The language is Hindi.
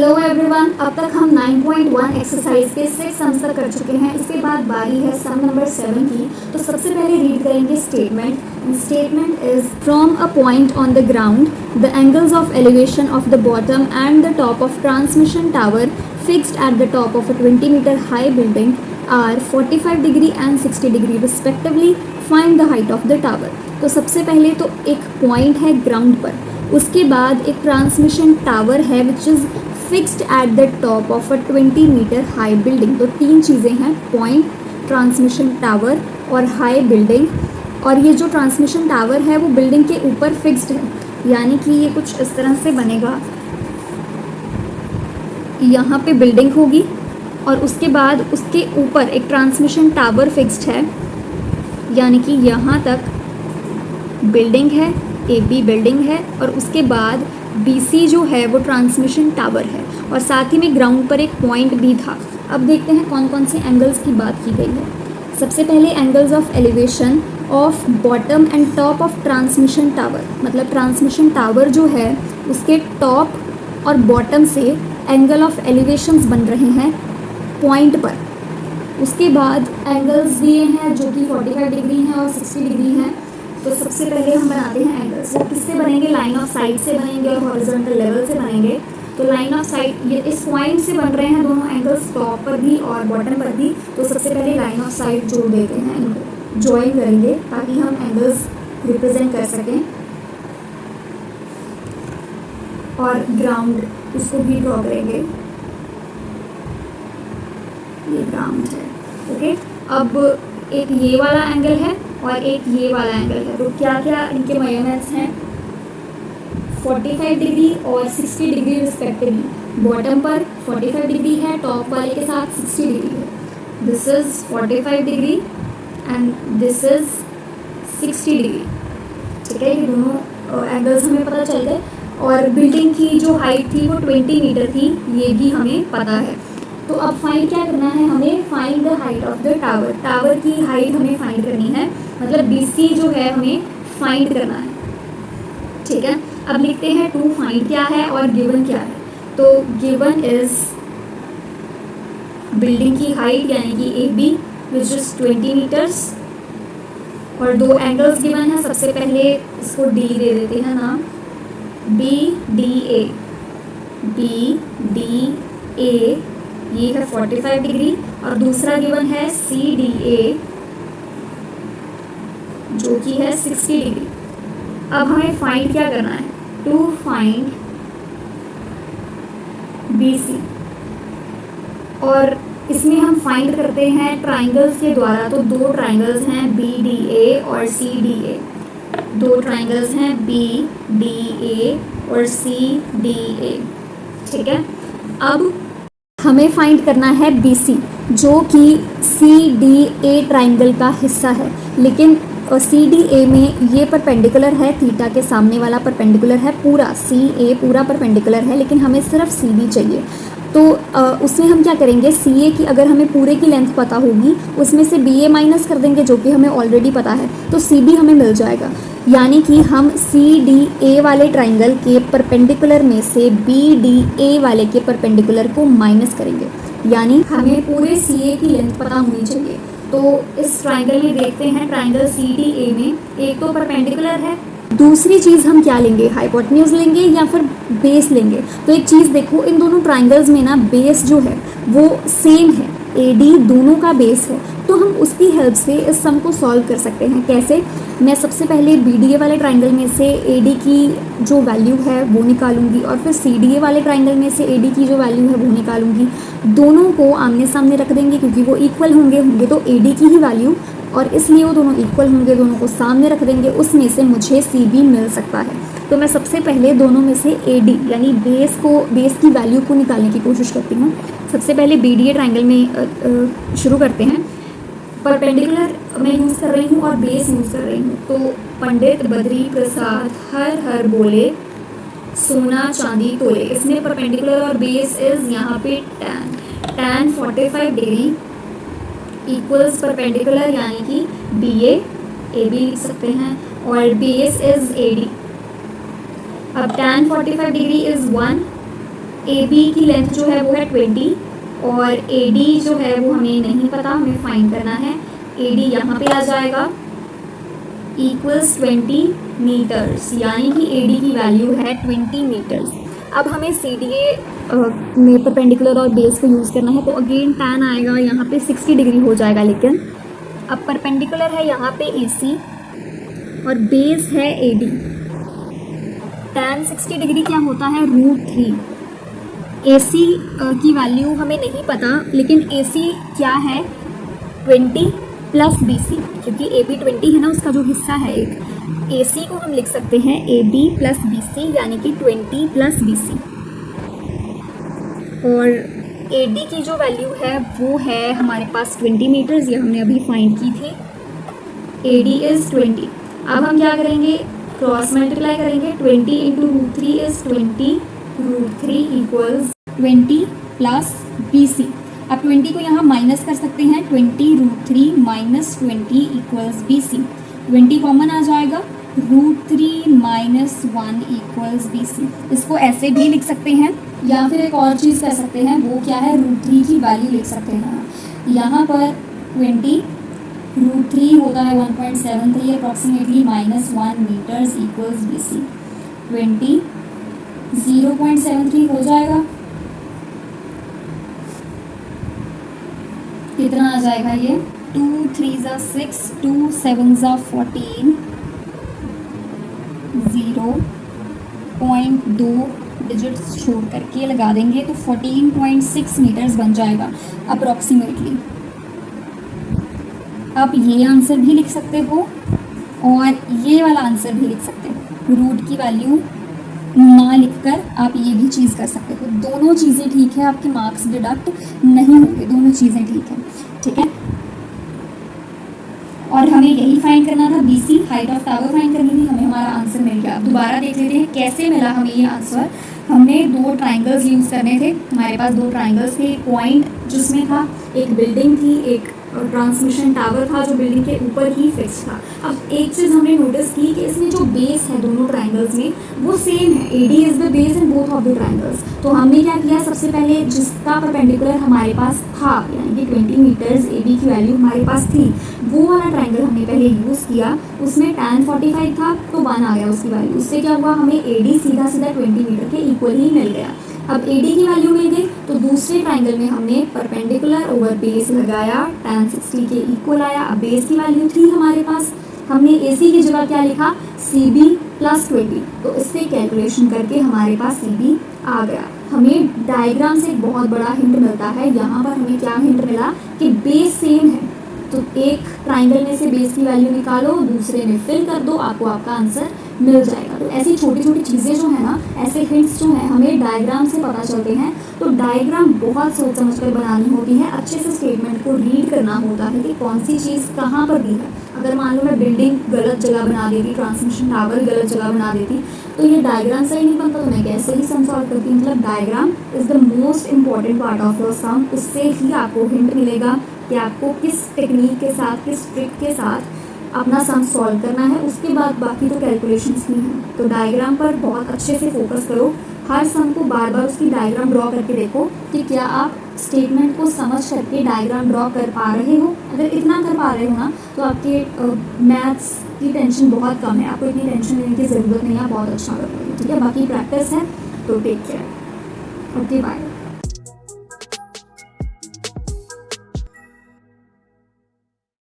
हेलो एवरीवन, अब तक हम 9.1 एक्सरसाइज के 6 सम्स तक कर चुके हैं। इसके बाद बारी है सम नंबर 7 की। तो सबसे पहले रीड करेंगे statement. Statement is from a point on the ground the angles of elevation of the bottom and the top of transmission tower fixed at the top of a 20 metre high building are 45 degree and 60 degree respectively. Find the height of the tower. तो सबसे पहले तो एक पॉइंट है ग्राउंड पर, उसके बाद एक ट्रांसमिशन टावर है which is fixed at the top of a 20 metre high building. तो तीन चीज़ें हैं, पॉइंट, ट्रांसमिशन टावर और हाई बिल्डिंग। और ये जो ट्रांसमिशन टावर है वो बिल्डिंग के ऊपर फिक्स्ड है, यानी कि ये कुछ इस तरह से बनेगा। यहाँ पे बिल्डिंग होगी और उसके बाद उसके ऊपर एक ट्रांसमिशन टावर फिक्स्ड है, यानी कि यहाँ तक बिल्डिंग है, AB बिल्डिंग है और उसके बाद BC जो है वो ट्रांसमिशन टावर है और साथ ही में ग्राउंड पर एक पॉइंट भी था। अब देखते हैं कौन कौन से एंगल्स की बात की गई है। सबसे पहले angles of elevation of bottom and top of transmission tower, मतलब ट्रांसमिशन टावर जो है उसके टॉप और बॉटम से एंगल ऑफ एलिवेशंस बन रहे हैं पॉइंट पर। उसके बाद एंगल्स दिए हैं जो कि 45 डिग्री हैं और 60 डिग्री हैं। तो सबसे पहले हम बनाते हैं एंगल्स। वो किससे बनेंगे? लाइन ऑफ साइट से बनेंगे और हॉरिजॉन्टल लेवल से बनेंगे। तो लाइन ऑफ साइट, ये इस पॉइंट से बन रहे हैं दोनों एंगल्स, टॉप पर भी और बॉटम पर भी। तो सबसे पहले लाइन ऑफ साइट जोड़ देते हैं, इनको ज्वाइन करेंगे ताकि हम एंगल्स रिप्रेजेंट कर सकें। और ग्राउंड उसको भी ड्रॉ करेंगे, ये ग्राउंड है। ओके, अब एक ये वाला एंगल है और एक ये वाला एंगल है। तो क्या क्या इनके मेजरमेंट्स हैं? 45 डिग्री और 60 डिग्री रिस्पेक्टिवली। बॉटम पर 45 डिग्री है, टॉप वाले के साथ 60 डिग्री है। This is 45 degree and this is 60 degree. ठीक है, ये दोनों एंगल्स हमें पता चल गए। और बिल्डिंग की जो हाइट थी वो 20 मीटर थी, ये भी हमें पता है। तो अब फाइंड क्या करना है हमें? Find the height of the tower. Tower की हाइट हमें फाइंड करनी है, मतलब BC जो है हमें फाइंड करना है। ठीक है, अब लिखते हैं टू फाइंड क्या है और गिवन क्या है। तो गिवन इज बिल्डिंग की हाइट यानी कि AB विच इज 20 मीटर्स और दो एंगल्स गिवन है। सबसे पहले इसको D दे देते हैं नाम, BDA। BDA ये है 45 डिग्री और दूसरा गिवन है CDA जो कि है 60 डिग्री। अब हमें फाइंड क्या करना है? To find BC। और इसमें हम फाइंड करते हैं ट्राइंगल्स के द्वारा। तो दो ट्राइंगल्स हैं BDA और CDA। दो ट्राइंगल्स हैं BDA और CDA। ठीक है, अब हमें फाइंड करना है BC जो कि CDA ट्राइंगल का हिस्सा है। लेकिन CDA में ये परपेंडिकुलर है, थीटा के सामने वाला परपेंडिकुलर है, पूरा CA पूरा परपेंडिकुलर है, लेकिन हमें सिर्फ CB चाहिए। तो उसमें हम क्या करेंगे? CA की अगर हमें पूरे की लेंथ पता होगी उसमें से BA माइनस कर देंगे जो कि हमें ऑलरेडी पता है, तो CB हमें मिल जाएगा। यानी कि हम CDA वाले ट्राइंगल के परपेंडिकुलर में से BDA वाले के परपेंडिकुलर को माइनस करेंगे, यानी हमें पूरे CA की लेंथ पता होनी चाहिए। तो इस ट्राइंगल में देखते हैं, ट्राइंगल CDA में एक तो परपेंडिकुलर है, दूसरी चीज़ हम क्या लेंगे? हाइपोटेन्यूज लेंगे या फिर बेस लेंगे। तो एक चीज़ देखो, इन दोनों ट्राइंगल्स में ना बेस जो है वो सेम है, AD दोनों का बेस है। तो हम उसकी हेल्प से इस सम को सॉल्व कर सकते हैं। कैसे? मैं सबसे पहले BDA वाले ट्राइंगल में से AD की जो वैल्यू है वो निकालूंगी और फिर CDA वाले ट्राइंगल में से AD की जो वैल्यू है वो निकालूंगी। दोनों को आमने सामने रख देंगे क्योंकि वो इक्वल होंगे तो AD की ही वैल्यू, और इसलिए वो दोनों इक्वल होंगे, दोनों को सामने रख देंगे, उसमें से मुझे CB मिल सकता है। तो मैं सबसे पहले दोनों में से AD यानी बेस की वैल्यू को निकालने की कोशिश करती हूँ। सबसे पहले BDA ट्राइंगल में शुरू करते हैं। परपेंडिकुलर मैं यूज़ कर रही हूँ और बेस यूज़ कर रही हूँ। तो पंडित बद्री प्रसाद हर हर बोले, सोना चांदी तोले। इसमें परपेंडिकुलर और बेस इज यहाँ पे tan 45 डिग्री इक्वल्स परपेंडिकुलर यानी कि BA, AB लिख सकते हैं और बेस इज AD। अब tan 45 degree is 1 A B की लेंथ जो है वो है 20 और ए डी जो है वो हमें नहीं पता, हमें फाइंड करना है। ए डी यहाँ पे आ जाएगा इक्वल्स 20 मीटर्स, यानी कि ए डी की वैल्यू है 20 मीटर्स। अब हमें सी डी ए में परपेंडिकुलर और बेस को यूज़ करना है, तो अगेन टैन आएगा यहाँ पे 60 डिग्री हो जाएगा। लेकिन अब परपेंडिकुलर है यहाँ पे ए सी और बेस है ए डी। टैन 60 डिग्री क्या होता है, √3। ए सी की वैल्यू हमें नहीं पता, लेकिन ए सी क्या है 20 प्लस बी सी, क्योंकि ए बी 20 है ना, उसका जो हिस्सा है एक। ए सी को हम लिख सकते हैं A B plus B C, यानी कि 20 प्लस बी सी। और ए डी की जो वैल्यू है वो है हमारे पास 20 मीटर्स, ये हमने अभी फाइंड की थी। A D is 20। अब हम क्या करेंगे, क्रॉस मल्टीप्लाई करेंगे। 20 into √3 is 20, √3 equals 20 plus B C. अब 20 को यहाँ माइनस कर सकते हैं, 20 √3 minus 20 equals B C. 20 common आ जाएगा, √3 माइनस 1 इक्वल्स बी सी। इसको ऐसे भी लिख सकते हैं, या फिर एक और चीज़ कर सकते हैं, वो क्या है, √3 की वैल्यू लिख सकते हैं। यहाँ पर 20 √3 होता है 1.73 approximately, minus 1 metres equals B C. 20 0.73 हो जाएगा, कितना आ जाएगा ये, 2 3 ज़ा 6, 2 7 ज़ा 14, 0.2 डिजिट्स छोड़ करके लगा देंगे तो 14.6 मीटर्स बन जाएगा अप्रॉक्सीमेटली। आप ये आंसर भी लिख सकते हो और ये वाला आंसर भी लिख सकते हो। रूट की वैल्यू ना लिखकर आप ये भी चीज़ कर सकते हो। दोनों चीज़ें ठीक है, आपके मार्क्स डिडक्ट नहीं होंगे, दोनों चीज़ें ठीक है। ठीक है, और हमें यही फाइंड करना था, BC height of tower find करनी थी, हमें हमारा आंसर मिल गया। दोबारा देख लेते हैं कैसे मिला हमें ये आंसर। हमने दो ट्राइंगल्स यूज़ करने थे, हमारे पास दो ट्राइंगल्स थे। पॉइंट जिसमें था, एक बिल्डिंग थी, एक ट्रांसमिशन टावर था जो बिल्डिंग के ऊपर ही फिक्स था। अब एक चीज़ हमने नोटिस की कि इसमें जो बेस है दोनों ट्राइंगल्स में वो सेम है, ए D is the base in both of the triangles. तो हमने क्या किया, सबसे पहले जिसका परपेंडिकुलर हमारे पास था, यानी कि 20 मीटर्स ए बी की वैल्यू हमारे पास थी, वो वाला ट्राइंगल हमने पहले यूज़ किया। उसमें tan 45 था तो 1 आ गया उसकी वैल्यू। उससे क्या हुआ, हमें ए डी सीधा सीधा 20 मीटर के इक्वल ही मिल गया। अब ए डी की वैल्यू मिल गई तो दूसरे ट्राइंगल में हमने परपेंडिकुलर ओवर बेस लगाया, tan 60 के इक्वल आया। अब बेस की वैल्यू थी हमारे पास, हमने ए सी की जगह क्या लिखा, सी बी प्लस 20। तो इससे कैलकुलेशन करके हमारे पास सी बी आ गया। हमें डायग्राम से एक बहुत बड़ा हिंट मिलता है। यहाँ पर हमें क्या हिंट मिला कि बेस सेम है, तो एक ट्राइंगल में से बेस की वैल्यू निकालो, दूसरे में फिल कर दो, आपको आपका आंसर मिल जाएगा। तो ऐसी छोटी छोटी चीज़ें जो है ना, ऐसे हिंट्स जो हैं हमें डायग्राम से पता चलते हैं। तो डायग्राम बहुत सोच समझ कर बनानी होती है, अच्छे से स्टेटमेंट को रीड करना होता है कि कौन सी चीज़ कहाँ पर दी है। अगर मान लो मैं बिल्डिंग गलत जगह बना देती, ट्रांसमिशन टावर गलत जगह बना देती, तो ये डायग्राम सही नहीं बनता, तो मैं कैसे ही सम सॉल्व करती। मतलब diagram is the most important part of your sum. उससे ही आपको हिंट मिलेगा कि आपको किस टेक्निक के साथ, किस ट्रिक के साथ अपना सम सॉल्व करना है। उसके बाद बाकी तो कैलकुलेशंस ही हैं। तो डायग्राम पर बहुत अच्छे से फोकस करो, हर सम को बार बार उसकी डायग्राम ड्रॉ करके देखो कि क्या आप स्टेटमेंट को समझ करके डायग्राम ड्रॉ कर पा रहे हो। अगर इतना कर पा रहे हो ना, तो आपके मैथ्स की टेंशन बहुत कम है, आपको इतनी टेंशन लेने की ज़रूरत नहीं है, बहुत अच्छा कर रहे हो। ठीक है, बाकी प्रैक्टिस है। तो टेक केयर, ओके बाय।